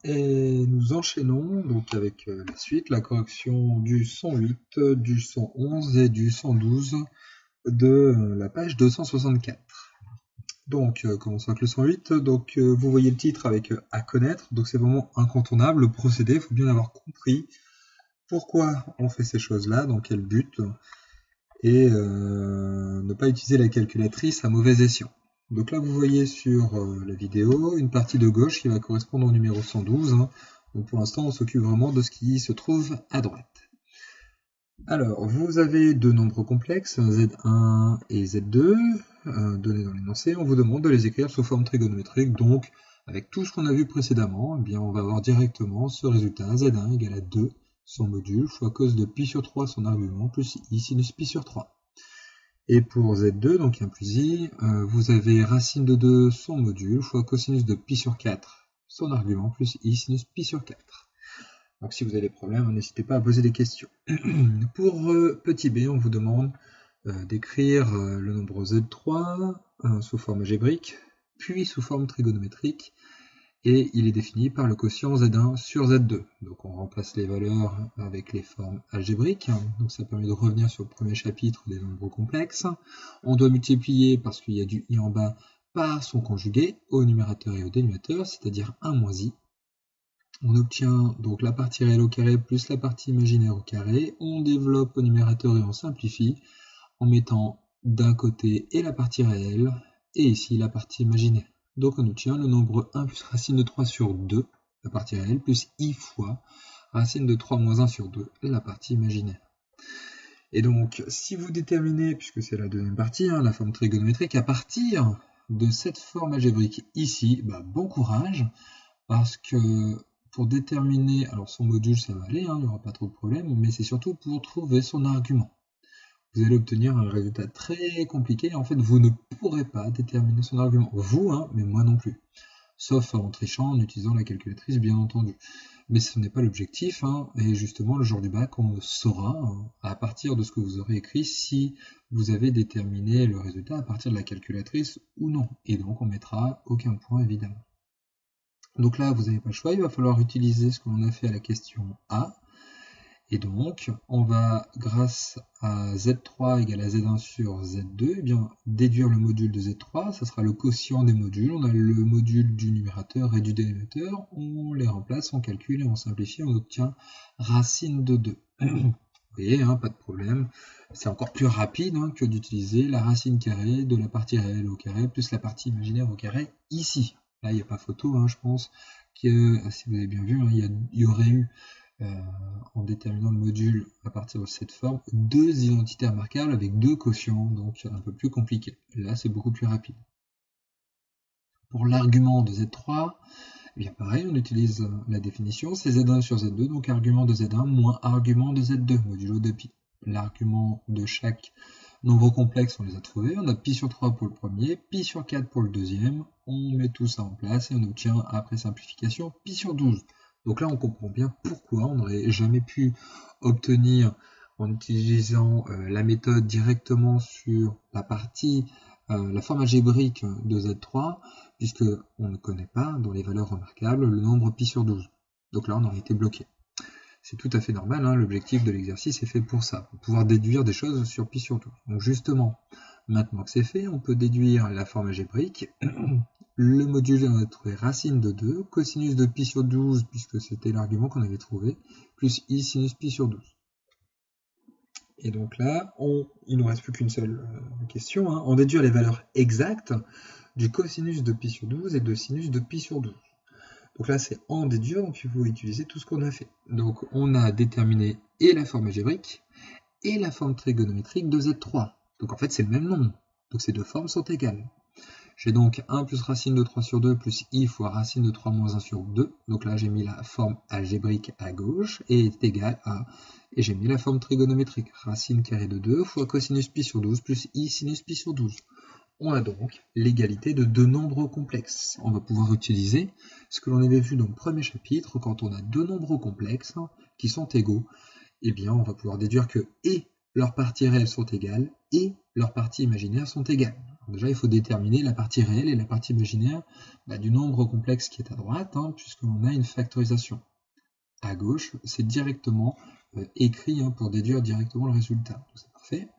Et nous enchaînons donc avec la suite, la correction du 108, du 111 et du 112 de la page 264. Donc, commençons avec le 108. Donc, vous voyez le titre avec à connaître. Donc, c'est vraiment incontournable. Le procédé, il faut bien avoir compris pourquoi on fait ces choses-là, dans quel but, et ne pas utiliser la calculatrice à mauvais escient. Donc là, vous voyez sur la vidéo une partie de gauche qui va correspondre au numéro 112. Hein. Donc pour l'instant, on s'occupe vraiment de ce qui se trouve à droite. Alors, vous avez deux nombres complexes, Z1 et Z2, donnés dans l'énoncé. On vous demande de les écrire sous forme trigonométrique. Donc, avec tout ce qu'on a vu précédemment, eh bien, on va avoir directement ce résultat. Z1 égale à 2, son module, fois cos de pi sur 3, son argument, plus i sinus pi sur 3. Et pour Z2, donc 1 plus i, vous avez racine de 2, son module, fois cosinus de pi sur 4, son argument, plus i sinus pi sur 4. Donc si vous avez des problèmes, n'hésitez pas à poser des questions. Pour petit b, on vous demande d'écrire le nombre Z3 sous forme algébrique, puis sous forme trigonométrique, et il est défini par le quotient Z1 sur Z2. Donc on remplace les valeurs avec les formes algébriques, donc ça permet de revenir sur le premier chapitre des nombres complexes. On doit multiplier, parce qu'il y a du i en bas, par son conjugué au numérateur et au dénominateur, c'est-à-dire 1 moins i. On obtient donc la partie réelle au carré plus la partie imaginaire au carré. On développe au numérateur et on simplifie en mettant d'un côté et la partie réelle, et ici la partie imaginaire. Donc on obtient le nombre 1 plus racine de 3 sur 2, la partie réelle, plus i fois racine de 3 moins 1 sur 2, la partie imaginaire. Et donc, si vous déterminez, puisque c'est la deuxième partie, la forme trigonométrique, à partir de cette forme algébrique ici, bon courage, parce que pour déterminer, alors son module ça va aller, il n'y aura pas trop de problème, mais c'est surtout pour trouver son argument. Vous allez obtenir un résultat très compliqué, et en fait vous ne pourrez pas déterminer son argument. Vous, mais moi non plus. Sauf en trichant, en utilisant la calculatrice bien entendu. Mais ce n'est pas l'objectif, et justement le jour du bac on saura, à partir de ce que vous aurez écrit, si vous avez déterminé le résultat à partir de la calculatrice ou non. Et donc on mettra aucun point évidemment. Donc là, vous n'avez pas le choix, il va falloir utiliser ce que l'on a fait à la question A. Et donc, on va, grâce à Z3 égale à Z1 sur Z2, déduire le module de Z3, ça sera le quotient des modules. On a le module du numérateur et du dénominateur, on les remplace, on calcule et on simplifie, on obtient racine de 2. Vous voyez, pas de problème. C'est encore plus rapide que d'utiliser la racine carrée de la partie réelle au carré plus la partie imaginaire au carré ici. Là, il n'y a pas photo, je pense que, si vous avez bien vu, il y aurait eu, en déterminant le module à partir de cette forme, deux identités remarquables avec deux quotients, donc un peu plus compliqué. Là, c'est beaucoup plus rapide. Pour l'argument de Z3, pareil, on utilise la définition, c'est Z1 sur Z2, donc argument de Z1 moins argument de Z2, modulo de pi. L'argument de chaque nombre complexe, on les a trouvés. On a pi sur 3 pour le premier, pi sur 4 pour le deuxième. On met tout ça en place et on obtient, après simplification, pi sur 12. Donc là, on comprend bien pourquoi on n'aurait jamais pu obtenir, en utilisant la méthode directement sur la partie, la forme algébrique de Z3, puisque on ne connaît pas, dans les valeurs remarquables, le nombre pi sur 12. Donc là, on aurait été bloqué. C'est tout à fait normal, l'objectif de l'exercice est fait pour ça, pour pouvoir déduire des choses sur pi sur 12. Donc justement, maintenant que c'est fait, on peut déduire la forme algébrique. Le module, on a trouvé racine de 2, cosinus de pi sur 12, puisque c'était l'argument qu'on avait trouvé, plus i sinus pi sur 12. Et donc là, il ne nous reste plus qu'une seule question, on déduire les valeurs exactes du cosinus de pi sur 12 et de sinus de pi sur 12. Donc là, c'est en déduire, donc il faut utiliser tout ce qu'on a fait. Donc on a déterminé et la forme algébrique et la forme trigonométrique de Z3. Donc en fait, c'est le même nombre. Donc ces deux formes sont égales. J'ai donc 1 plus racine de 3 sur 2 plus i fois racine de 3 moins 1 sur 2. Donc là, j'ai mis la forme algébrique à gauche et est égal à... Et j'ai mis la forme trigonométrique. Racine carrée de 2 fois cosinus pi sur 12 plus i sinus pi sur 12. On a donc l'égalité de deux nombres complexes. On va pouvoir utiliser ce que l'on avait vu dans le premier chapitre, quand on a deux nombres complexes qui sont égaux, on va pouvoir déduire que et leurs parties réelles sont égales et leurs parties imaginaires sont égales. Déjà, il faut déterminer la partie réelle et la partie imaginaire du nombre complexe qui est à droite, puisqu'on a une factorisation. À gauche, c'est directement écrit pour déduire directement le résultat. C'est parfait.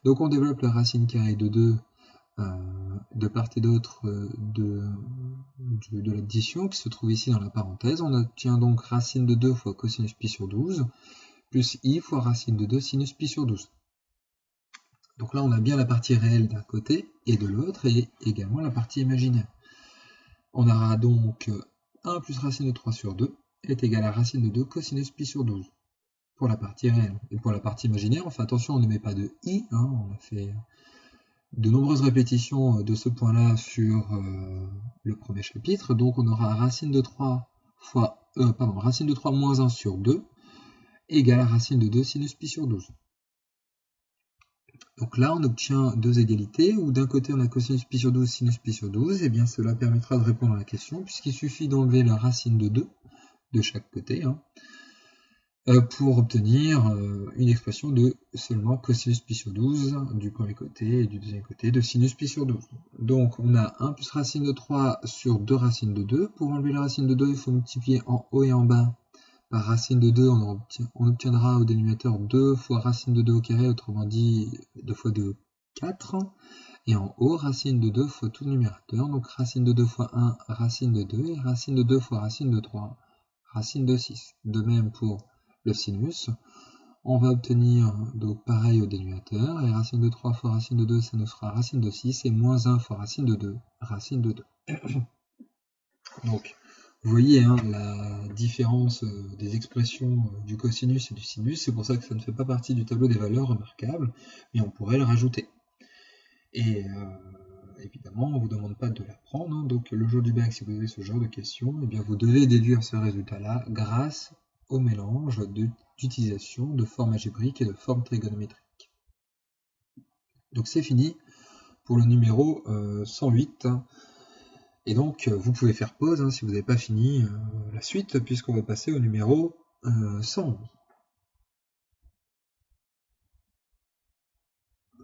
Donc on développe la racine carrée de 2 de part et d'autre de l'addition qui se trouve ici dans la parenthèse. On obtient donc racine de 2 fois cosinus pi sur 12 plus i fois racine de 2 sinus pi sur 12. Donc là on a bien la partie réelle d'un côté et de l'autre et également la partie imaginaire. On aura donc 1 plus racine de 3 sur 2 est égal à racine de 2 cosinus pi sur 12 pour la partie réelle. Et pour la partie imaginaire, on fait attention, on ne met pas de i, on a fait de nombreuses répétitions de ce point-là sur le premier chapitre, donc on aura racine de 3 racine de 3 moins 1 sur 2 égale à racine de 2 sinus pi sur 12. Donc là on obtient deux égalités, où d'un côté on a cosinus pi sur 12, sinus pi sur 12, et bien cela permettra de répondre à la question, puisqu'il suffit d'enlever la racine de 2 de chaque côté, pour obtenir une expression de seulement cosinus pi sur 12 du premier côté et du deuxième côté de sinus pi sur 12. Donc on a 1 plus racine de 3 sur 2 racines de 2. Pour enlever la racine de 2, il faut multiplier en haut et en bas par racine de 2. On obtiendra au dénominateur 2 fois racine de 2 au carré, autrement dit 2 fois 2, 4. Et en haut, racine de 2 fois tout le numérateur. Donc racine de 2 fois 1, racine de 2. Et racine de 2 fois racine de 3, racine de 6. De même pour le sinus, on va obtenir donc pareil au dénominateur, et racine de 3 fois racine de 2, ça nous fera racine de 6, et moins 1 fois racine de 2, racine de 2. Donc, vous voyez la différence des expressions du cosinus et du sinus, c'est pour ça que ça ne fait pas partie du tableau des valeurs remarquables, mais on pourrait le rajouter. Et évidemment, on ne vous demande pas de l'apprendre, donc le jour du bac, si vous avez ce genre de questions, eh bien vous devez déduire ce résultat-là grâce au mélange d'utilisation de formes algébriques et de formes trigonométriques. Donc c'est fini pour le numéro 108. Et donc vous pouvez faire pause si vous n'avez pas fini la suite, puisqu'on va passer au numéro 111.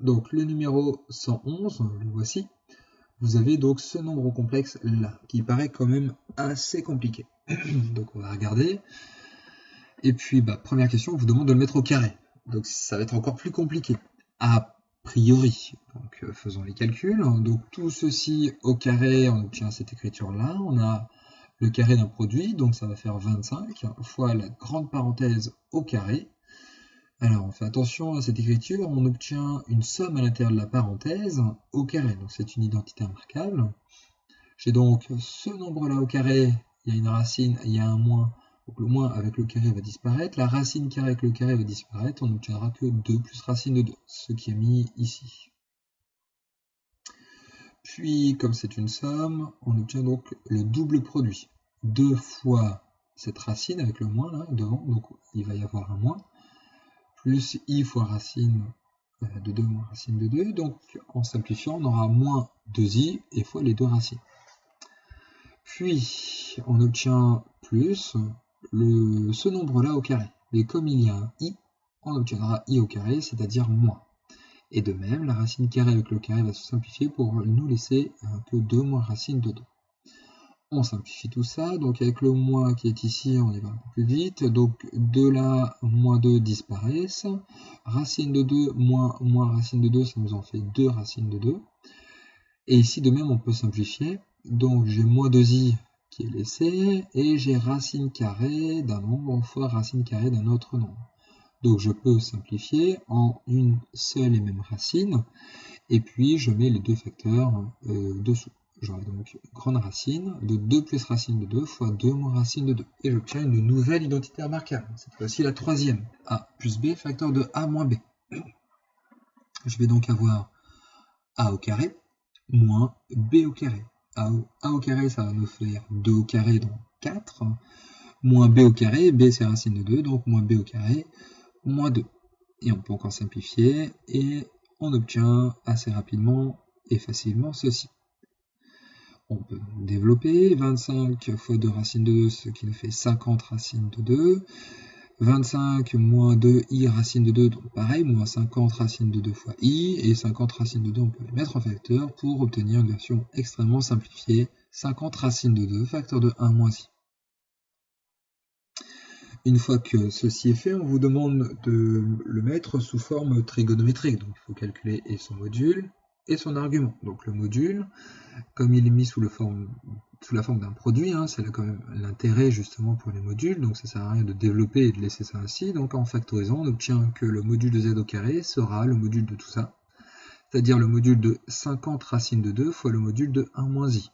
Donc le numéro 111, le voici. Vous avez donc ce nombre complexe là, qui paraît quand même assez compliqué. Donc on va regarder. Et puis, première question, on vous demande de le mettre au carré. Donc ça va être encore plus compliqué, a priori. Donc faisons les calculs. Donc tout ceci au carré, on obtient cette écriture-là. On a le carré d'un produit, donc ça va faire 25, fois la grande parenthèse au carré. Alors on fait attention à cette écriture, on obtient une somme à l'intérieur de la parenthèse au carré. Donc c'est une identité remarquable. J'ai donc ce nombre-là au carré, il y a une racine, il y a un moins. Donc le moins avec le carré va disparaître, la racine carrée avec le carré va disparaître, on n'obtiendra que 2 plus racine de 2, ce qui est mis ici. Puis, comme c'est une somme, on obtient donc le double produit. 2 fois cette racine avec le moins là devant, donc il va y avoir un moins, plus i fois racine de 2 moins racine de 2, donc en simplifiant on aura moins 2i et fois les deux racines. Puis, on obtient plus ce nombre-là au carré. Et comme il y a un i, on obtiendra i au carré, c'est-à-dire moins. Et de même, la racine carrée avec le carré va se simplifier pour nous laisser que 2 moins racine de 2. On simplifie tout ça, donc avec le moins qui est ici, on y va un peu plus vite. Donc 2 là, moins 2 disparaissent. Racine de 2 moins racine de 2, ça nous en fait 2 racines de 2. Et ici, de même, on peut simplifier. Donc j'ai moins 2i qui est laissé, et j'ai racine carrée d'un nombre fois racine carrée d'un autre nombre. Donc je peux simplifier en une seule et même racine, et puis je mets les deux facteurs dessous. J'aurai donc une grande racine de 2 plus racine de 2 fois 2 moins racine de 2. Et j'obtiens une nouvelle identité remarquable. Cette fois-ci la troisième. A plus B, facteur de A moins B. Je vais donc avoir A au carré moins B au carré. A au carré, ça va nous faire 2 au carré, donc 4, moins B au carré, B c'est racine de 2, donc moins B au carré, moins 2. Et on peut encore simplifier, et on obtient assez rapidement et facilement ceci. On peut développer 25 fois 2 racine de 2, ce qui nous fait 50 racines de 2. 25 moins 2i racine de 2, donc pareil, moins 50 racine de 2 fois i, et 50 racine de 2, on peut les mettre en facteur pour obtenir une version extrêmement simplifiée, 50 racine de 2, facteur de 1 moins i. Une fois que ceci est fait, on vous demande de le mettre sous forme trigonométrique, donc il faut calculer et son module et son argument. Donc le module, comme il est mis sous la forme d'un produit, c'est là quand même l'intérêt justement pour les modules, donc ça sert à rien de développer et de laisser ça ainsi. Donc en factorisant, on obtient que le module de z au carré sera le module de tout ça, c'est-à-dire le module de 50 racine de 2 fois le module de 1 moins i.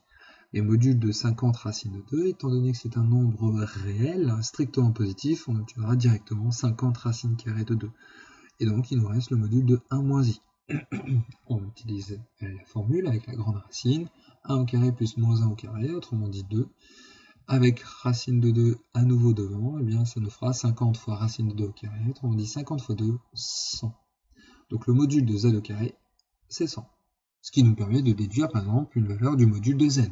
Et module de 50 racine de 2, étant donné que c'est un nombre réel, strictement positif, on obtiendra directement 50 racine carrée de 2. Et donc il nous reste le module de 1 moins i. On utilise la formule avec la grande racine, 1 au carré plus moins 1 au carré, autrement dit 2. Avec racine de 2 à nouveau devant, et bien ça nous fera 50 fois racine de 2 au carré, autrement dit 50 fois 2, 100. Donc le module de z au carré, c'est 100. Ce qui nous permet de déduire par exemple une valeur du module de z.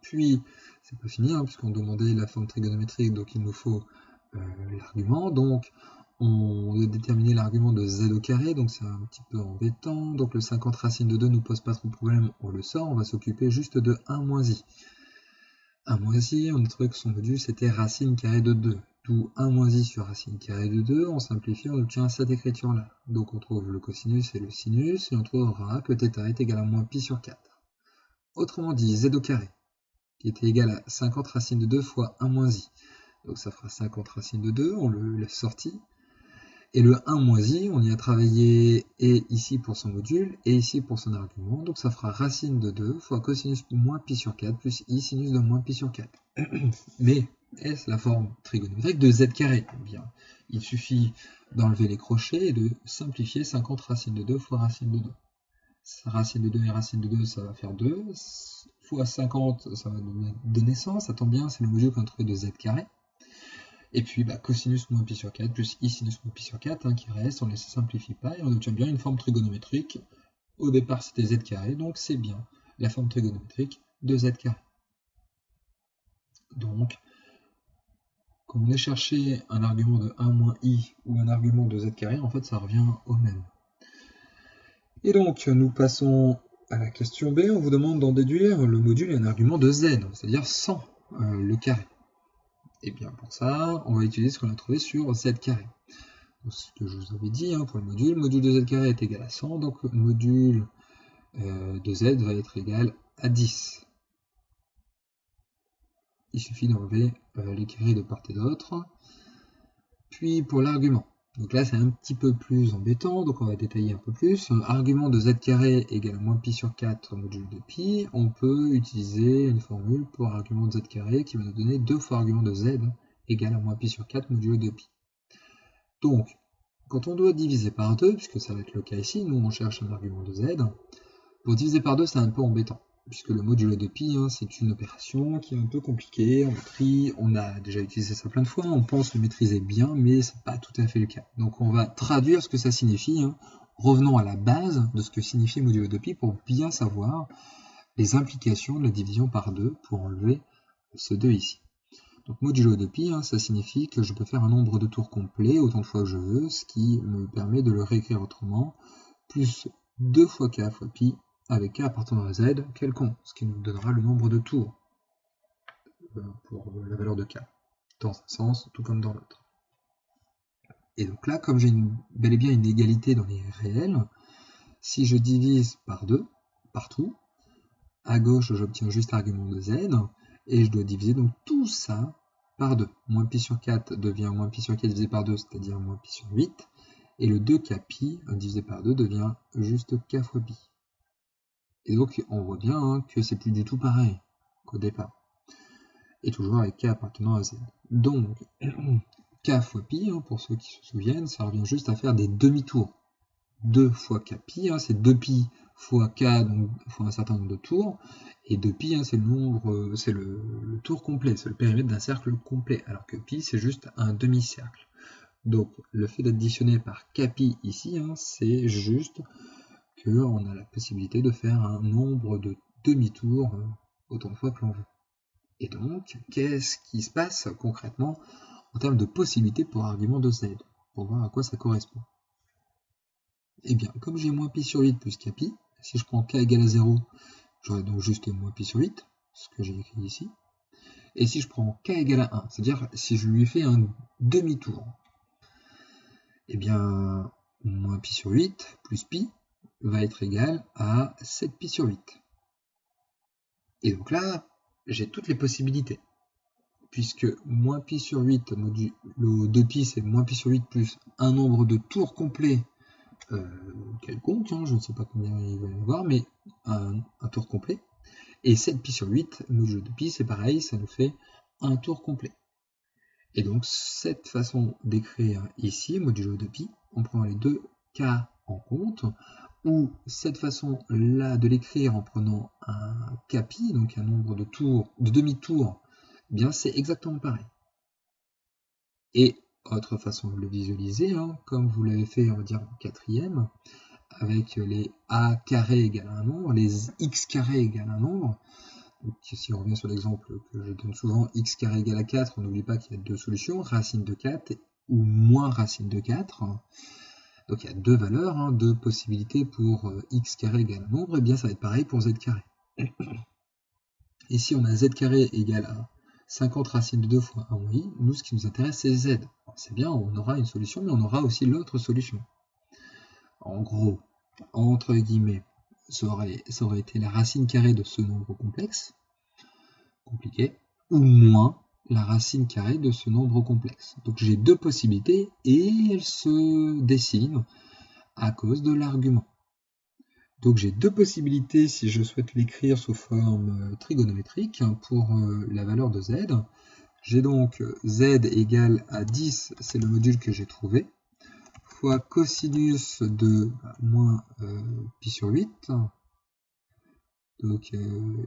Puis, c'est pas fini, puisqu'on demandait la forme trigonométrique, donc il nous faut l'argument. Donc, on doit déterminer l'argument de z au carré, donc c'est un petit peu embêtant. Donc le 50 racine de 2 ne nous pose pas trop de problème, on le sort, on va s'occuper juste de 1 moins i. 1 moins i, on a trouvé que son module c'était racine carrée de 2. D'où 1 moins i sur racine carrée de 2, on simplifie, on obtient cette écriture-là. Donc on trouve le cosinus et le sinus, et on trouvera que θ est égal à moins pi sur 4. Autrement dit, z au carré, qui était égal à 50 racine de 2 fois 1 moins i. Donc ça fera 50 racine de 2, on le laisse sorti. Et le 1 moins i, on y a travaillé et ici pour son module, et ici pour son argument. Donc ça fera racine de 2 fois cosinus de moins pi sur 4 plus i sinus de moins pi sur 4. Mais est-ce la forme trigonométrique de z carré? Eh bien, il suffit d'enlever les crochets et de simplifier 50 racine de 2 fois racine de 2. Racine de 2 et racine de 2, ça va faire 2, fois 50, ça va nous donner 100, ça tombe bien, c'est le module qu'on a trouvé de z carré. Et puis cosinus moins pi sur 4 plus i sinus moins pi sur 4 qui reste, on ne se simplifie pas, et on obtient bien une forme trigonométrique. Au départ c'était z carré, donc c'est bien la forme trigonométrique de z carré. Donc, quand on est cherché un argument de 1 moins i ou un argument de z carré, en fait ça revient au même. Et donc, nous passons à la question B, on vous demande d'en déduire le module et un argument de z, c'est-à-dire 100 le carré. Et bien pour ça, on va utiliser ce qu'on a trouvé sur z carré. Donc, ce que je vous avais dit pour le module de z carré est égal à 100, donc le module de z va être égal à 10. Il suffit d'enlever les carrés de part et d'autre. Puis pour l'argument. Donc là, c'est un petit peu plus embêtant, donc on va détailler un peu plus. Argument de z carré égale à moins pi sur 4 module de pi. On peut utiliser une formule pour argument de z carré qui va nous donner 2 fois argument de z égale à moins pi sur 4 module de pi. Donc, quand on doit diviser par 2, puisque ça va être le cas ici, nous on cherche un argument de z, pour diviser par 2, c'est un peu embêtant, puisque le modulo de pi, c'est une opération qui est un peu compliquée en maîtrise. On a déjà utilisé ça plein de fois, on pense le maîtriser bien, mais c'est pas tout à fait le cas. Donc on va traduire ce que ça signifie. Revenons à la base de ce que signifie le modulo de pi pour bien savoir les implications de la division par 2 pour enlever ce 2 ici. Donc modulo de pi, ça signifie que je peux faire un nombre de tours complet autant de fois que je veux, ce qui me permet de le réécrire autrement, plus 2 fois k fois pi, avec k appartenant à z quelconque, ce qui nous donnera le nombre de tours pour la valeur de k, dans un sens tout comme dans l'autre. Et donc là, comme j'ai bel et bien une égalité dans les réels, si je divise par 2, partout, à gauche j'obtiens juste l'argument de z, et je dois diviser donc tout ça par 2. Moins pi sur 4 devient moins pi sur 4 divisé par 2, c'est-à-dire moins pi sur 8, et le 2k pi divisé par 2 devient juste k fois pi. Et donc on voit bien que c'est plus du tout pareil qu'au départ. Et toujours avec k appartenant à z. Donc k fois pi, pour ceux qui se souviennent, ça revient juste à faire des demi-tours. 2 fois k pi, c'est 2 pi fois k, donc fois un certain nombre de tours. Et 2 pi, c'est le nombre, c'est le tour complet, c'est le périmètre d'un cercle complet. Alors que pi, c'est juste un demi-cercle. Donc le fait d'additionner par k pi ici, c'est juste qu'on a la possibilité de faire un nombre de demi-tours autant de fois que l'on veut. Et donc, qu'est-ce qui se passe concrètement en termes de possibilités pour argument de z, pour voir à quoi ça correspond? Eh bien, comme j'ai moins pi sur 8 plus k pi, si je prends k égale à 0, j'aurai donc juste moins pi sur 8, ce que j'ai écrit ici. Et si je prends k égale à 1, c'est-à-dire si je lui fais un demi-tour, eh bien, moins pi sur 8 plus pi va être égal à 7 pi sur 8. Et donc là, j'ai toutes les possibilités. Puisque moins pi sur 8 modulo 2pi, c'est moins pi sur 8 plus un nombre de tours complets quelconque, hein, je ne sais pas combien il va y avoir, mais un tour complet. Et 7 pi sur 8 modulo 2pi, c'est pareil, ça nous fait un tour complet. Et donc cette façon d'écrire ici, modulo 2pi, en prenant les deux cas en compte, ou cette façon-là de l'écrire en prenant un kpi, donc un nombre de tours, de demi-tours, eh bien c'est exactement pareil. Et autre façon de le visualiser, hein, comme vous l'avez fait, on va dire en quatrième, avec les a carré égale à un nombre, les x carré égale à un nombre. Donc, si on revient sur l'exemple que je donne souvent, x carré égale à 4, on n'oublie pas qu'il y a deux solutions, racine de 4 ou moins racine de 4. Donc il y a deux valeurs, hein, deux possibilités pour x carré égale à un nombre, et bien ça va être pareil pour z carré. Ici on a z carré égale à 50 racine de 2 fois 1 moins i. Nous, ce qui nous intéresse, c'est z. C'est bien, on aura une solution, mais on aura aussi l'autre solution. En gros, entre guillemets, ça aurait été la racine carrée de ce nombre complexe, compliqué, ou moins la racine carrée de ce nombre complexe. Donc j'ai deux possibilités, et elles se dessinent à cause de l'argument. Donc j'ai deux possibilités si je souhaite l'écrire sous forme trigonométrique pour la valeur de z. J'ai donc z égale à 10, c'est le module que j'ai trouvé, fois cosinus de moins pi sur 8, donc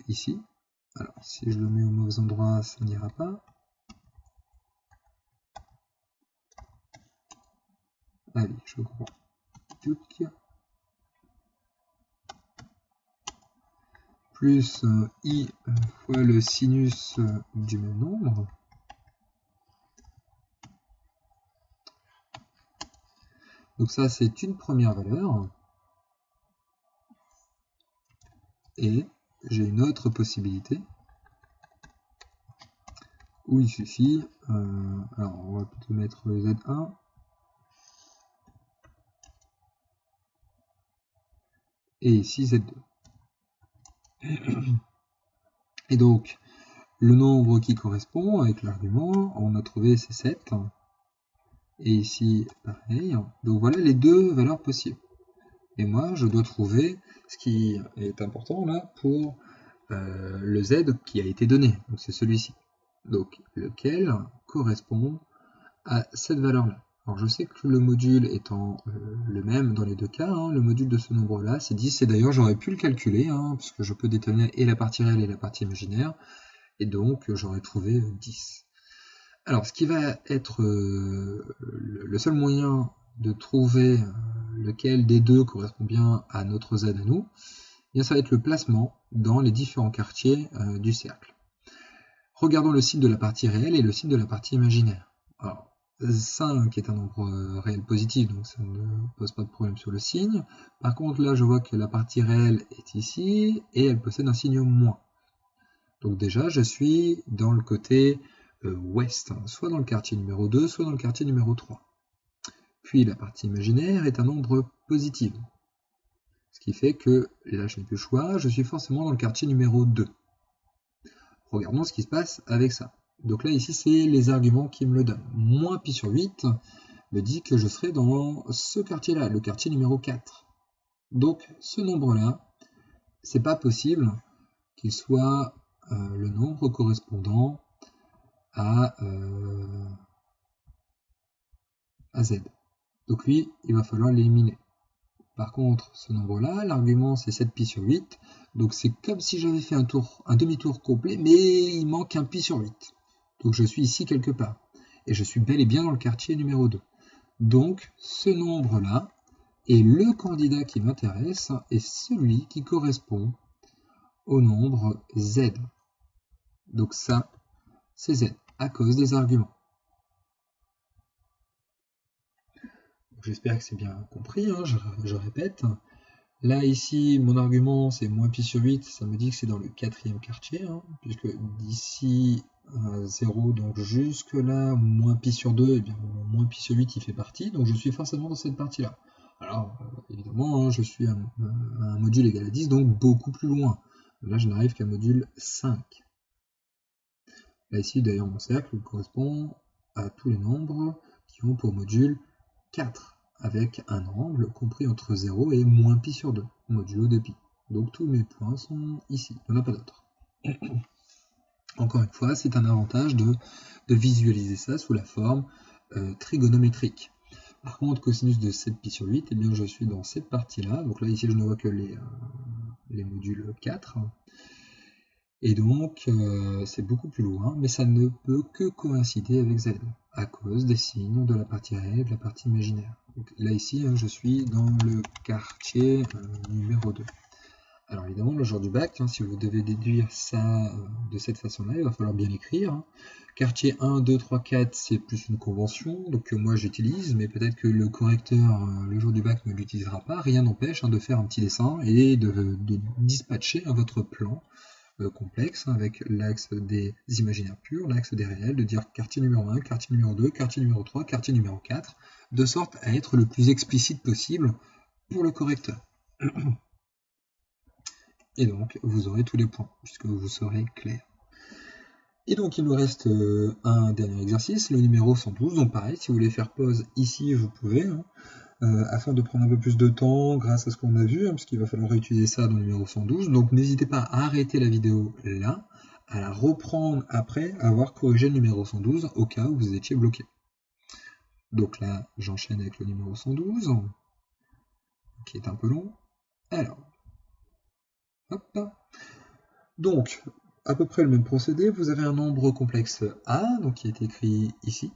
ici. Alors si je le mets au mauvais endroit, ça n'ira pas. Allez, je comprends. Plus i fois le sinus du même nombre. Donc ça, c'est une première valeur. Et j'ai une autre possibilité où il suffit, alors on va plutôt mettre Z1, et ici Z2. Et donc, le nombre qui correspond avec l'argument, on a trouvé c'est 7. Et ici, pareil. Donc voilà les deux valeurs possibles. Et moi, je dois trouver ce qui est important là pour le Z qui a été donné. Donc c'est celui-ci. Donc lequel correspond à cette valeur-là. Alors je sais que le module étant le même dans les deux cas, hein, le module de ce nombre-là, c'est 10, et d'ailleurs j'aurais pu le calculer, hein, puisque je peux déterminer et la partie réelle et la partie imaginaire, et donc j'aurais trouvé 10. Alors ce qui va être le seul moyen de trouver lequel des deux correspond bien à notre Z à nous, bien ça va être le placement dans les différents quartiers du cercle. Regardons le signe de la partie réelle et le signe de la partie imaginaire. Alors, 5 est un nombre réel positif, donc ça ne pose pas de problème sur le signe. Par contre, là, je vois que la partie réelle est ici, et elle possède un signe moins. Donc déjà, je suis dans le côté ouest, soit dans le quartier numéro 2, soit dans le quartier numéro 3. Puis la partie imaginaire est un nombre positif. Ce qui fait que, là je n'ai plus le choix, je suis forcément dans le quartier numéro 2. Regardons ce qui se passe avec ça. Donc là, ici, c'est les arguments qui me le donnent. Moins pi sur 8 me dit que je serai dans ce quartier-là, le quartier numéro 4. Donc, ce nombre-là, c'est pas possible qu'il soit le nombre correspondant à Z. Donc lui, il va falloir l'éliminer. Par contre, ce nombre-là, l'argument c'est 7 pi sur 8, donc c'est comme si j'avais fait un demi-tour complet, mais il manque un pi sur 8. Donc je suis ici quelque part, et je suis bel et bien dans le quartier numéro 2. Donc ce nombre-là est le candidat qui m'intéresse, et celui qui correspond au nombre Z. Donc ça, c'est z, à cause des arguments. J'espère que c'est bien compris, hein, je répète. Là, ici, mon argument, c'est moins pi sur 8, ça me dit que c'est dans le 4e quartier, hein, puisque d'ici 0, donc jusque là, moins pi sur 2, et bien moins pi sur 8, il fait partie, donc je suis forcément dans cette partie-là. Alors, évidemment, hein, je suis à un module égal à 10, donc beaucoup plus loin. Là, je n'arrive qu'à module 5. Là, ici, d'ailleurs, mon cercle correspond à tous les nombres qui ont pour module 4, avec un angle compris entre 0 et moins pi sur 2, modulo de pi. Donc tous mes points sont ici, il n'y en a pas d'autres. Encore une fois, c'est un avantage de visualiser ça sous la forme trigonométrique. Par contre, cosinus de 7pi sur 8, eh bien, je suis dans cette partie-là. Donc là, ici, je ne vois que les modules 4. Et donc, c'est beaucoup plus loin, mais ça ne peut que coïncider avec Z, à cause des signes de la partie réelle et de la partie imaginaire. Donc, là, ici, hein, je suis dans le quartier numéro 2. Alors, évidemment, le jour du bac, hein, si vous devez déduire ça de cette façon-là, il va falloir bien l'écrire. Hein. Quartier 1, 2, 3, 4, c'est plus une convention, donc moi j'utilise, mais peut-être que le correcteur, le jour du bac, ne l'utilisera pas. Rien n'empêche hein, de faire un petit dessin et de dispatcher hein, votre plan complexe, avec l'axe des imaginaires purs, l'axe des réels, de dire quartier numéro 1, quartier numéro 2, quartier numéro 3, quartier numéro 4, de sorte à être le plus explicite possible pour le correcteur. Et donc, vous aurez tous les points, puisque vous serez clair. Et donc, il nous reste un dernier exercice, le numéro 112. Donc pareil, si vous voulez faire pause ici, vous pouvez, hein, afin de prendre un peu plus de temps grâce à ce qu'on a vu, hein, parce qu'il va falloir réutiliser ça dans le numéro 112. Donc n'hésitez pas à arrêter la vidéo là, à la reprendre après avoir corrigé le numéro 112 au cas où vous étiez bloqué. Donc là, j'enchaîne avec le numéro 112, qui est un peu long. Alors, hop. Donc, à peu près le même procédé, vous avez un nombre complexe A, donc qui est écrit ici,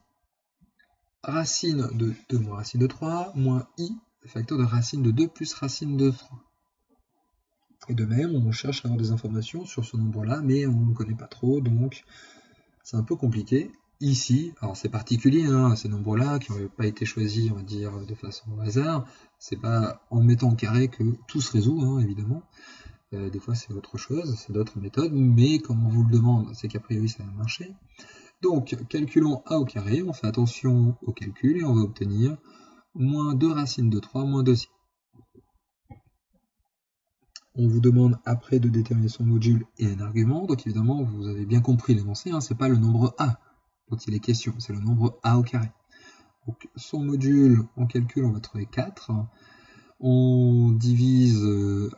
racine de 2 moins racine de 3, moins i, facteur de racine de 2 plus racine de 3. Et de même, on cherche à avoir des informations sur ce nombre-là, mais on ne connaît pas trop, donc c'est un peu compliqué. Ici, alors c'est particulier, hein, ces nombres-là, qui n'ont pas été choisis, on va dire, de façon au hasard, c'est pas en mettant au carré que tout se résout, hein, évidemment. Des fois c'est autre chose, c'est d'autres méthodes, mais comme on vous le demande, c'est qu'a priori ça va marcher. Donc, calculons a au carré, on fait attention au calcul, et on va obtenir moins 2 racines de 3, moins 2i. On vous demande après de déterminer son module et un argument, donc évidemment vous avez bien compris l'énoncé, hein, c'est pas le nombre a dont il est question, c'est le nombre a au carré. Donc son module, on calcule, on va trouver 4, on divise,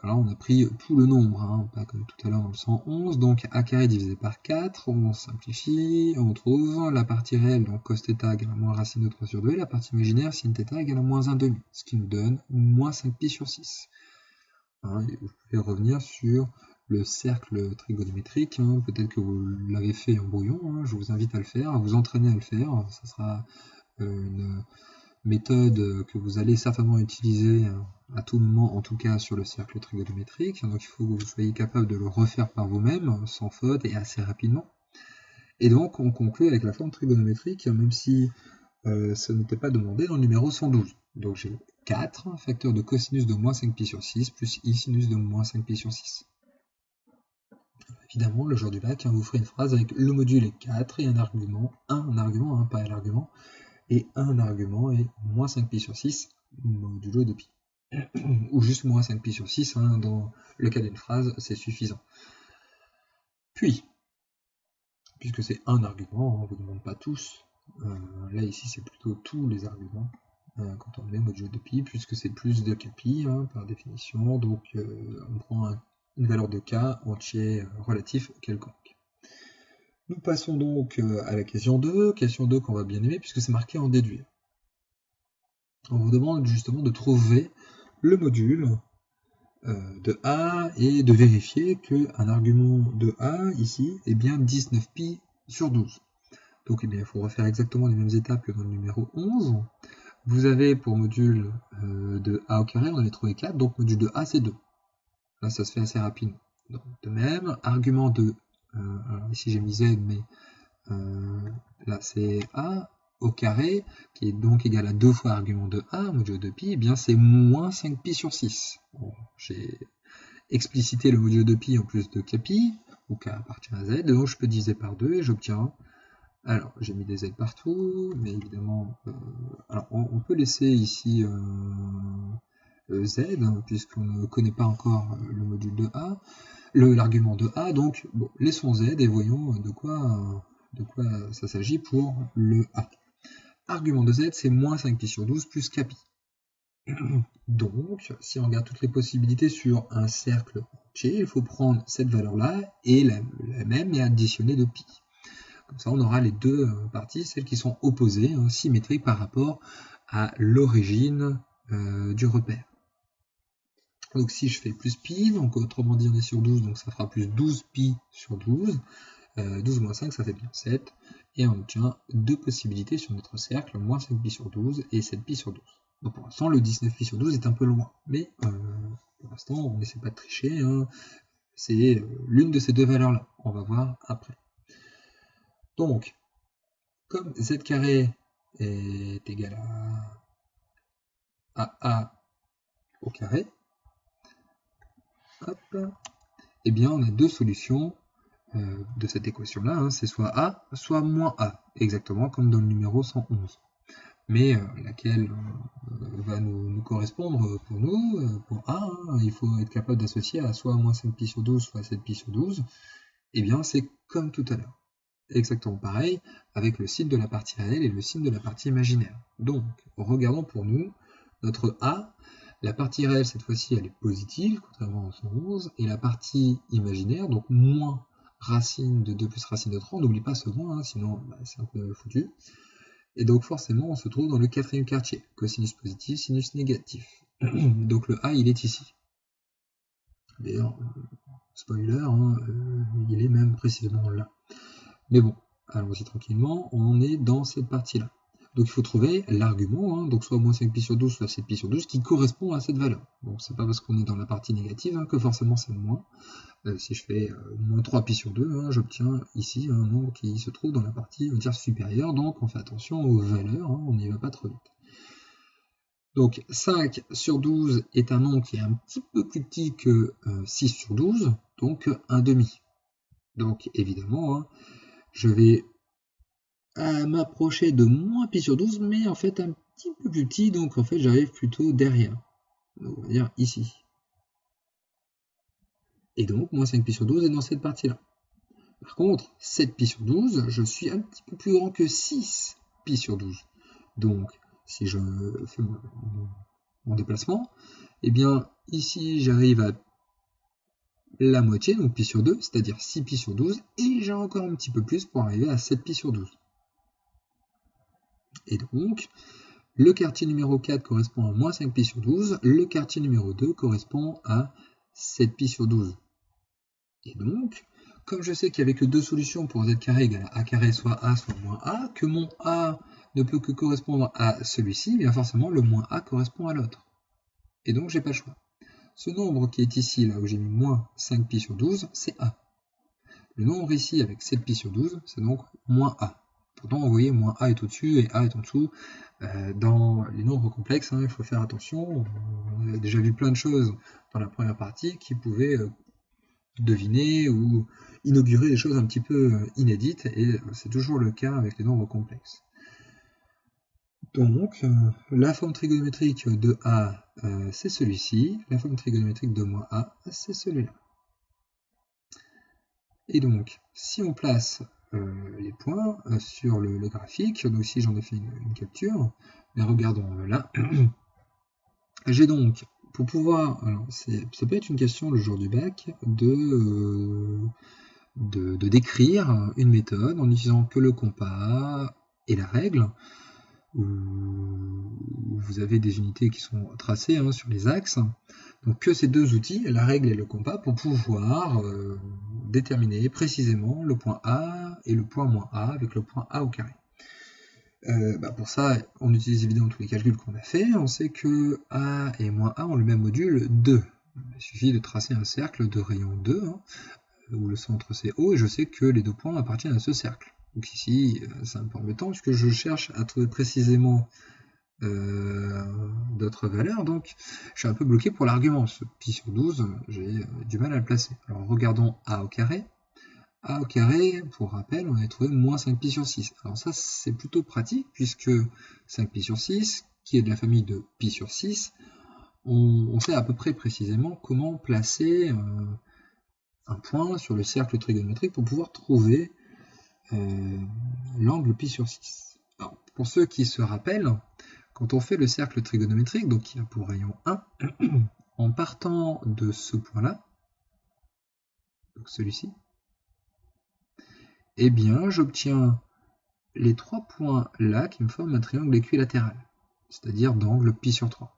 alors on a pris tout le nombre, hein, pas comme tout à l'heure dans le 111, donc a carré divisé par 4, on simplifie, on trouve la partie réelle, donc cos θ égale à moins racine de 3 sur 2, et la partie imaginaire sin θ égale à moins 1 demi, ce qui nous donne moins 5pi sur 6. Hein, vous pouvez revenir sur le cercle trigonométrique, hein, peut-être que vous l'avez fait en brouillon, hein, je vous invite à le faire, à vous entraîner à le faire, ce sera une méthode que vous allez certainement utiliser à tout moment, en tout cas sur le cercle trigonométrique, donc il faut que vous soyez capable de le refaire par vous-même, sans faute et assez rapidement. Et donc on conclut avec la forme trigonométrique, même si ce n'était pas demandé dans le numéro 112. Donc j'ai 4, facteur de cosinus de moins 5pi sur 6, plus i sinus de moins 5pi sur 6. Évidemment, le jour du bac, hein, vous ferez une phrase avec le module est 4 et un argument, hein, pas l'argument, et un argument est moins 5pi sur 6 modulo de pi. Ou juste moins 5pi sur 6, hein, dans le cas d'une phrase, c'est suffisant. Puis, puisque c'est un argument, on ne vous demande pas tous, là ici c'est plutôt tous les arguments, quand on met modulo de pi, puisque c'est plus de kpi, hein, par définition, donc on prend une valeur de k entier relatif quelconque. Nous passons donc à la question 2 qu'on va bien aimer, puisque c'est marqué en déduire. On vous demande justement de trouver le module de A et de vérifier qu'un argument de A, ici, est bien 19pi sur 12. Donc eh bien, il faut refaire exactement les mêmes étapes que dans le numéro 11. Vous avez pour module de A au carré, on avait trouvé 4, donc module de A c'est 2. Là ça se fait assez rapidement. Donc, de même, argument de alors ici j'ai mis z, mais là c'est a au carré, qui est donc égal à 2 fois argument de a, modulo de pi, et bien c'est moins 5pi sur 6. Bon, j'ai explicité le modulo de pi en plus de kpi, où k appartient à z, donc je peux diviser par 2 et j'obtiens, alors j'ai mis des z partout, mais évidemment, alors on peut laisser ici z, hein, puisqu'on ne connaît pas encore le module de a, l'argument de a, donc bon, laissons z et voyons de quoi ça s'agit pour le a. Argument de z, c'est moins 5pi sur 12 plus kpi. Donc, si on regarde toutes les possibilités sur un cercle entier, il faut prendre cette valeur-là et la même et additionner de pi. Comme ça, on aura les deux parties, celles qui sont opposées, hein, symétriques par rapport à l'origine du repère. Donc si je fais plus pi, donc autrement dit on est sur 12, donc ça fera plus 12 pi sur 12. 12 moins 5, ça fait bien 7. Et on obtient deux possibilités sur notre cercle, moins 5 pi sur 12 et 7 pi sur 12. Donc pour l'instant, le 19 pi sur 12 est un peu loin. Mais pour l'instant, on n'essaie pas de tricher. Hein. C'est l'une de ces deux valeurs-là. On va voir après. Donc, comme z carré est égal à a au carré, hop, eh bien on a deux solutions de cette équation-là, hein, c'est soit A, soit moins A, exactement comme dans le numéro 111. Mais laquelle va nous correspondre pour nous, pour A, hein, il faut être capable d'associer à soit moins 5pi sur 12, soit 7pi sur 12, et bien c'est comme tout à l'heure. Exactement pareil avec le signe de la partie réelle et le signe de la partie imaginaire. Donc, regardons pour nous notre A. La partie réelle, cette fois-ci, elle est positive, contrairement au 111, et la partie imaginaire, donc moins racine de 2 plus racine de 3, on n'oublie pas ce moins, hein, sinon c'est un peu foutu. Et donc forcément, on se trouve dans le quatrième quartier, cosinus positif, sinus négatif. Donc le A, il est ici. D'ailleurs, spoiler, hein, il est même précisément là. Mais bon, allons-y tranquillement, on est dans cette partie-là. Donc il faut trouver l'argument, hein, donc soit moins 5pi sur 12, soit 7pi sur 12, qui correspond à cette valeur. Donc c'est pas parce qu'on est dans la partie négative hein, que forcément c'est moins. Si je fais moins 3pi sur 2, hein, j'obtiens ici un nombre qui se trouve dans la partie entière supérieure, donc on fait attention aux valeurs, hein, on n'y va pas trop vite. Donc 5 sur 12 est un nombre qui est un petit peu plus petit que 6 sur 12, donc 1,5. Donc évidemment, hein, je vais m'approcher de moins pi sur 12, mais en fait un petit peu plus petit, donc en fait j'arrive plutôt derrière. Donc, on va dire ici. Et donc, moins 5pi sur 12 est dans cette partie-là. Par contre, 7pi sur 12, je suis un petit peu plus grand que 6pi sur 12. Donc, si je fais mon déplacement, eh bien, ici, j'arrive à la moitié, donc pi sur 2, c'est-à-dire 6pi sur 12, et j'ai encore un petit peu plus pour arriver à 7pi sur 12. Et donc, le quartier numéro 4 correspond à moins 5pi sur 12, le quartier numéro 2 correspond à 7pi sur 12. Et donc, comme je sais qu'il n'y avait que deux solutions pour z carré égale à a carré, soit a, soit moins a, que mon a ne peut que correspondre à celui-ci, bien forcément le moins a correspond à l'autre. Et donc, j'ai pas le choix. Ce nombre qui est ici, là où j'ai mis moins 5pi sur 12, c'est a. Le nombre ici avec 7pi sur 12, c'est donc moins a. Pourtant, vous voyez, moins a est au-dessus et a est en dessous. Dans les nombres complexes, hein, il faut faire attention. On a déjà vu plein de choses dans la première partie qui pouvaient deviner ou inaugurer des choses un petit peu inédites, et c'est toujours le cas avec les nombres complexes. Donc, la forme trigonométrique de A, c'est celui-ci, la forme trigonométrique de moins A, c'est celui-là. Et donc, si on place les points sur le graphique, donc ici j'en ai fait une capture, mais regardons là, j'ai donc, pour pouvoir, alors ça peut être une question le jour du bac, de décrire une méthode en utilisant que le compas et la règle, où vous avez des unités qui sont tracées hein, sur les axes. Donc que ces deux outils, la règle et le compas, pour pouvoir déterminer précisément le point A et le point moins A avec le point A au carré. Pour ça, on utilise évidemment tous les calculs qu'on a fait. On sait que A et moins A ont le même module 2. Il suffit de tracer un cercle de rayon 2. Hein. où le centre c'est O, et je sais que les 2 points appartiennent à ce cercle. Donc ici, c'est un peu embêtant, puisque je cherche à trouver précisément d'autres valeurs, donc je suis un peu bloqué pour l'argument. Ce pi sur 12, j'ai du mal à le placer. Alors regardons a au carré. A au carré, pour rappel, on avait trouvé moins 5pi sur 6. Alors ça, c'est plutôt pratique, puisque 5pi sur 6, qui est de la famille de pi sur 6, on sait à peu près précisément comment placer un point sur le cercle trigonométrique pour pouvoir trouver l'angle pi sur 6. Alors, pour ceux qui se rappellent, quand on fait le cercle trigonométrique, donc qui a pour rayon 1, en partant de ce point-là, donc celui-ci, eh bien j'obtiens les 3 points là qui me forment un triangle équilatéral, c'est-à-dire d'angle pi sur 3.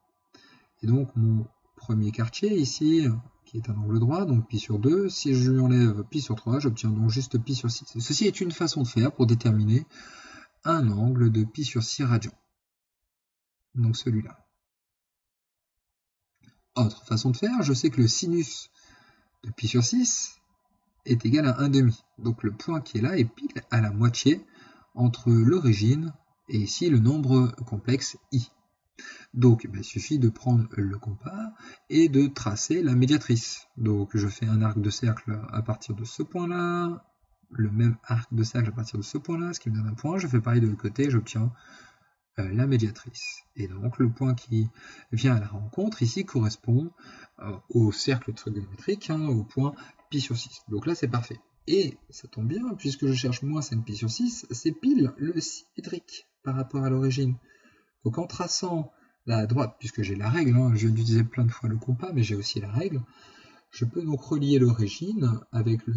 Et donc mon premier quartier ici, qui est un angle droit, donc pi sur 2, si je lui enlève pi sur 3, j'obtiens donc juste pi sur 6. Ceci est une façon de faire pour déterminer un angle de pi sur 6 radians. Donc celui-là. Autre façon de faire, je sais que le sinus de pi sur 6 est égal à 1,5. Donc le point qui est là est pile à la moitié entre l'origine et ici le nombre complexe i. Donc il suffit de prendre le compas et de tracer la médiatrice. Donc je fais un arc de cercle à partir de ce point-là, le même arc de cercle à partir de ce point-là, ce qui me donne un point. Je fais pareil de l'autre côté, j'obtiens la médiatrice. Et donc le point qui vient à la rencontre ici correspond au cercle trigonométrique, au point pi sur 6. Donc là c'est parfait. Et ça tombe bien, puisque je cherche moins 5pi sur 6, c'est pile le symétrique par rapport à l'origine. Donc en traçant la droite, puisque j'ai la règle, je viens d'utiliser plein de fois le compas, mais j'ai aussi la règle, je peux donc relier l'origine avec le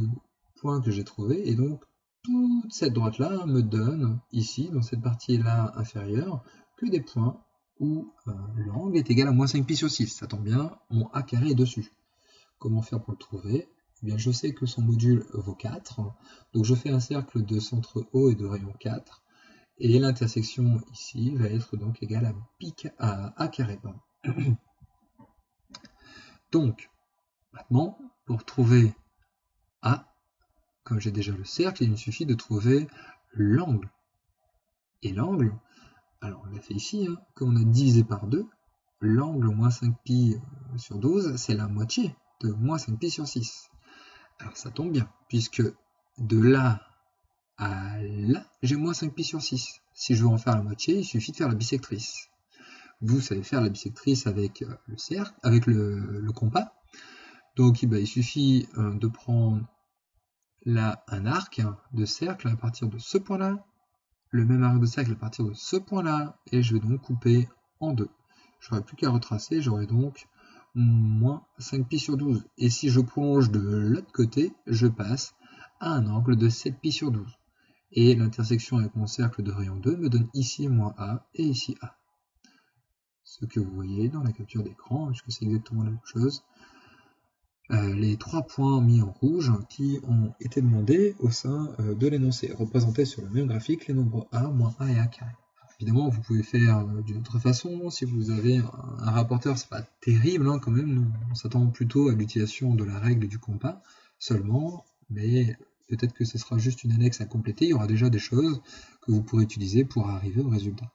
point que j'ai trouvé, et donc toute cette droite-là me donne, ici, dans cette partie-là inférieure, que des points où l'angle est égal à moins 5pi sur 6. Ça tombe bien, mon a carré est dessus. Comment faire pour le trouver? Eh bien, je sais que son module vaut 4, donc je fais un cercle de centre O et de rayon 4, et l'intersection ici va être donc égale à a carré. Donc, maintenant, pour trouver a, comme j'ai déjà le cercle, il me suffit de trouver l'angle. Et l'angle, alors on l'a fait ici, comme on a divisé par 2, l'angle moins 5pi sur 12, c'est la moitié de moins 5pi sur 6. Alors ça tombe bien, puisque de là à là, j'ai moins 5pi sur 6. Si je veux en faire la moitié, il suffit de faire la bisectrice. Vous savez faire la bisectrice avec le cercle, avec le compas. Donc il suffit de prendre là un arc de cercle à partir de ce point-là, le même arc de cercle à partir de ce point-là, et je vais donc couper en deux. J'aurai plus qu'à retracer, j'aurai donc moins 5pi sur 12. Et si je prolonge de l'autre côté, je passe à un angle de 7pi sur 12. Et l'intersection avec mon cercle de rayon 2 me donne ici moins A et ici A. Ce que vous voyez dans la capture d'écran, puisque c'est exactement la même chose. Les 3 points mis en rouge qui ont été demandés au sein de l'énoncé, représentés sur le même graphique, les nombres A, moins A et A carré. Évidemment, vous pouvez faire d'une autre façon. Si vous avez un rapporteur, c'est pas terrible quand même. On s'attend plutôt à l'utilisation de la règle du compas seulement, mais peut-être que ce sera juste une annexe à compléter. Il y aura déjà des choses que vous pourrez utiliser pour arriver au résultat.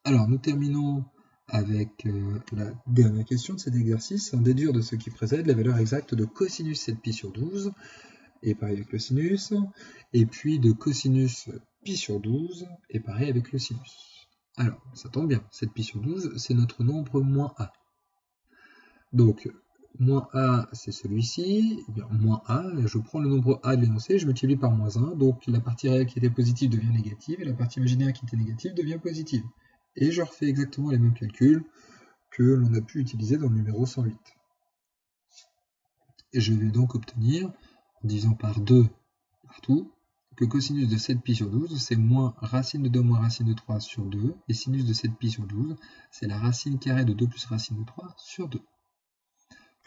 Alors, nous terminons avec la dernière question de cet exercice, sans déduire de ce qui précède la valeur exacte de cosinus 7pi sur 12, et pareil avec le sinus, et puis de cosinus pi sur 12, et pareil avec le sinus. Alors, ça tombe bien, 7pi sur 12, c'est notre nombre moins a. Donc, moins a, c'est celui-ci, et bien moins a, je prends le nombre a de l'énoncé, je multiplie par moins 1, donc la partie réelle qui était positive devient négative, et la partie imaginaire qui était négative devient positive. Et je refais exactement les mêmes calculs que l'on a pu utiliser dans le numéro 108. Et je vais donc obtenir, en divisant par 2 partout, que cosinus de 7pi sur 12, c'est moins racine de 2 moins racine de 3 sur 2, et sinus de 7pi sur 12, c'est la racine carrée de 2 plus racine de 3 sur 2.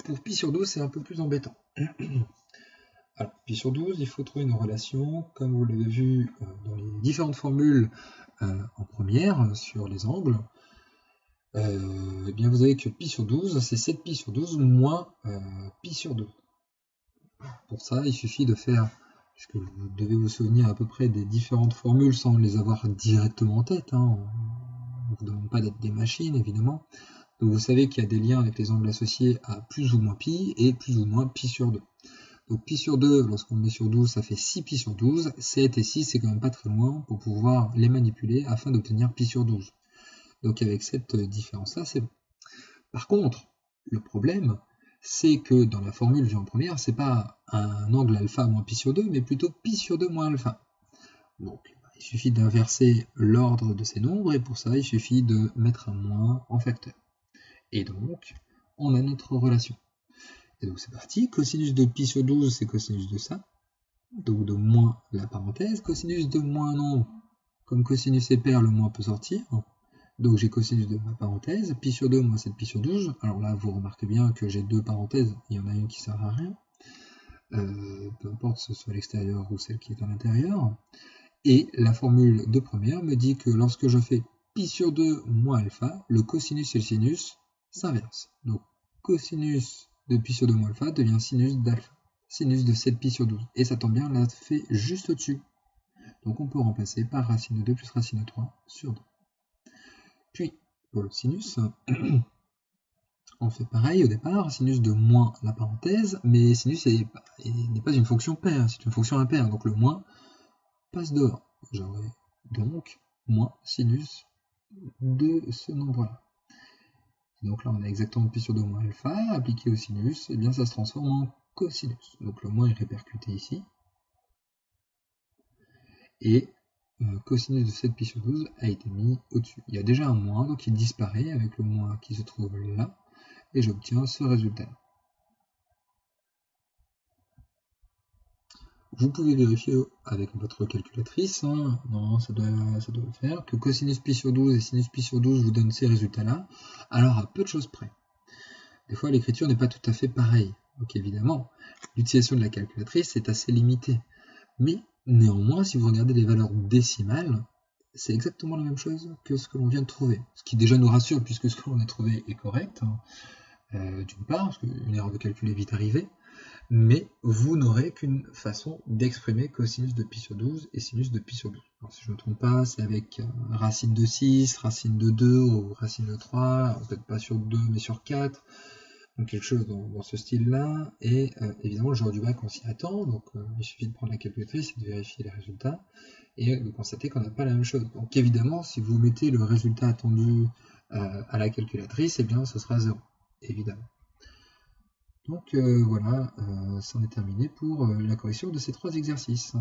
Pour pi sur 12, c'est un peu plus embêtant. Alors, pi sur 12, il faut trouver une relation, comme vous l'avez vu dans les différentes formules en première, sur les angles. Eh bien vous avez que pi sur 12, c'est 7pi sur 12 moins pi sur 2. Pour ça, il suffit de faire, puisque vous devez vous souvenir à peu près des différentes formules sans les avoir directement en tête, hein. On ne vous demande pas d'être des machines, évidemment. Donc vous savez qu'il y a des liens avec les angles associés à plus ou moins pi et plus ou moins pi sur 2. Donc pi sur 2, lorsqu'on le met sur 12, ça fait 6 pi sur 12. 7 et 6, c'est quand même pas très loin pour pouvoir les manipuler afin d'obtenir pi sur 12. Donc avec cette différence-là, c'est bon. Par contre, le problème, c'est que dans la formule vue en première, c'est pas un angle alpha moins pi sur 2, mais plutôt pi sur 2 moins alpha. Donc il suffit d'inverser l'ordre de ces nombres, et pour ça, il suffit de mettre un moins en facteur. Et donc, on a notre relation. Et donc c'est parti, cosinus de pi sur 12, c'est cosinus de ça, donc de moins la parenthèse, cosinus de moins un nombre, comme cosinus est pair, le moins peut sortir, donc j'ai cosinus de ma parenthèse, pi sur 2 moins 7 pi sur 12, alors là vous remarquez bien que j'ai deux parenthèses, il y en a une qui sert à rien, peu importe ce soit l'extérieur ou celle qui est à l'intérieur, et la formule de première me dit que lorsque je fais pi sur 2 moins alpha, le cosinus et le sinus s'inversent. Donc cosinus de pi sur 2 moins alpha devient sinus d'alpha, sinus de 7 pi sur 12. Et ça tombe bien, on l'a fait juste au-dessus. Donc on peut remplacer par racine de 2 plus racine de 3 sur 2. Puis, pour le sinus, on fait pareil au départ, sinus de moins la parenthèse, mais sinus n'est pas une fonction paire, c'est une fonction impaire, donc le moins passe dehors. J'aurai donc moins sinus de ce nombre-là. Donc là, on a exactement pi sur 2 moins alpha, appliqué au sinus, et bien ça se transforme en cosinus. Donc le moins est répercuté ici. Et cosinus de 7 pi sur 12 a été mis au-dessus. Il y a déjà un moins, donc il disparaît avec le moins qui se trouve là, et j'obtiens ce résultat. Vous pouvez vérifier avec votre calculatrice, hein, non, ça doit le faire, que cosinus pi sur 12 et sinus pi sur 12 vous donnent ces résultats-là, alors à peu de choses près. Des fois, l'écriture n'est pas tout à fait pareille. Donc évidemment, l'utilisation de la calculatrice est assez limitée. Mais néanmoins, si vous regardez les valeurs décimales, c'est exactement la même chose que ce que l'on vient de trouver. Ce qui déjà nous rassure, puisque ce que l'on a trouvé est correct, hein, d'une part, parce qu'une erreur de calcul est vite arrivée, mais vous n'aurez qu'une façon d'exprimer cosinus de pi sur 12 et sinus de pi sur 12. Alors, si je ne me trompe pas, c'est avec racine de 6, racine de 2 ou racine de 3, peut-être pas sur 2 mais sur 4, donc quelque chose dans ce style-là, et évidemment le jour du bac on s'y attend, donc il suffit de prendre la calculatrice et de vérifier les résultats, et de constater qu'on n'a pas la même chose. Donc évidemment, si vous mettez le résultat attendu à la calculatrice, eh bien ce sera 0, évidemment. Donc voilà, c'en est terminé pour la correction de ces trois exercices.